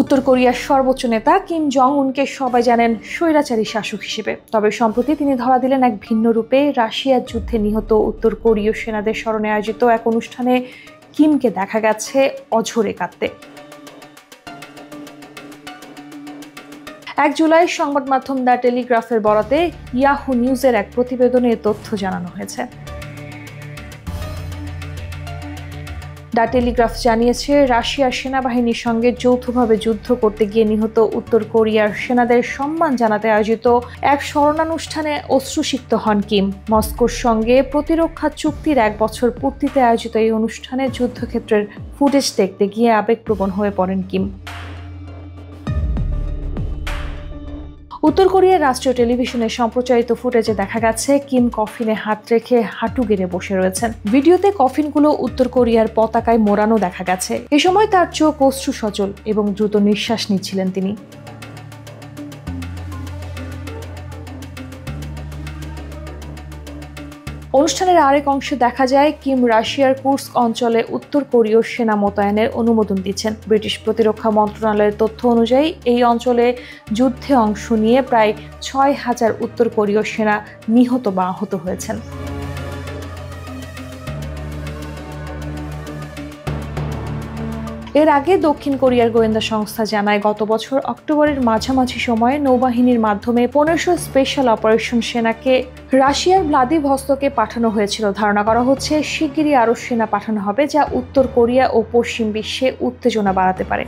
উত্তর কোরিয়ার সর্বোচ্চ নেতা কিম জং উনকে সবাই জানেন স্বৈরাচারী শাসক হিসেবে। তবে সম্প্রতি তিনি ধরা দিলেন এক ভিন্ন রূপে। রাশিয়ার যুদ্ধে নিহত উত্তর কোরীয় সেনাদের স্মরণে আয়োজিত এক অনুষ্ঠানে কিমকে দেখা গেছে অঝরে কাঁদতে। 1 জুলাই সংবাদ মাধ্যম দ্য টেলিগ্রাফের বরাতে ইয়াহু নিউজের এক প্রতিবেদনে তথ্য জানানো হয়েছে। দ্য টেলিগ্রাফ জানিয়েছে, রাশিয়ার সেনাবাহিনীর সঙ্গে যৌথভাবে যুদ্ধ করতে গিয়ে নিহত উত্তর কোরিয়ার সেনাদের সম্মান জানাতে আয়োজিত এক স্মরণানুষ্ঠানে অশ্রুসিক্ত হন কিম। মস্কোর সঙ্গে প্রতিরক্ষা চুক্তির 1 বছর পূর্তিতে আয়োজিত এই অনুষ্ঠানে যুদ্ধক্ষেত্রের ফুটেজ দেখতে গিয়ে আবেগপ্রবণ হয়ে পড়েন কিম। উত্তর কোরিয়ার রাষ্ট্রীয় টেলিভিশনে সম্প্রচারিত ফুটেজে দেখা গেছে কিম কফিনে হাত রেখে হাঁটু গেড়ে বসে রয়েছেন। ভিডিওতে কফিনগুলো উত্তর কোরিয়ার পতাকায় মোড়ানো দেখা গেছে। এ সময় তার চোখ অশ্রু সজল এবং দ্রুত নিঃশ্বাস নিচ্ছিলেন তিনি। অনুষ্ঠানের আরেক অংশে দেখা যায় কিম রাশিয়ার কুর্স্ক অঞ্চলে উত্তর কোরীয় সেনা মোতায়েনের অনুমোদন দিচ্ছেন। ব্রিটিশ প্রতিরক্ষা মন্ত্রণালয়ের তথ্য অনুযায়ী এই অঞ্চলে যুদ্ধে অংশ নিয়ে প্রায় 6000 উত্তর কোরীয় সেনা নিহত বা আহত হয়েছেন। এর আগে দক্ষিণ কোরিয়ার গোয়েন্দা সংস্থা জানায়, গত বছর অক্টোবরের মাঝামাঝি সময়ে নৌবাহিনীর মাধ্যমে 1500 স্পেশাল অপারেশন সেনাকে রাশিয়ার ভ্লাদিভস্তকে পাঠানো হয়েছিল। ধারণা করা হচ্ছে শিগগিরই আরও সেনা পাঠানো হবে, যা উত্তর কোরিয়া ও পশ্চিম বিশ্বে উত্তেজনা বাড়াতে পারে।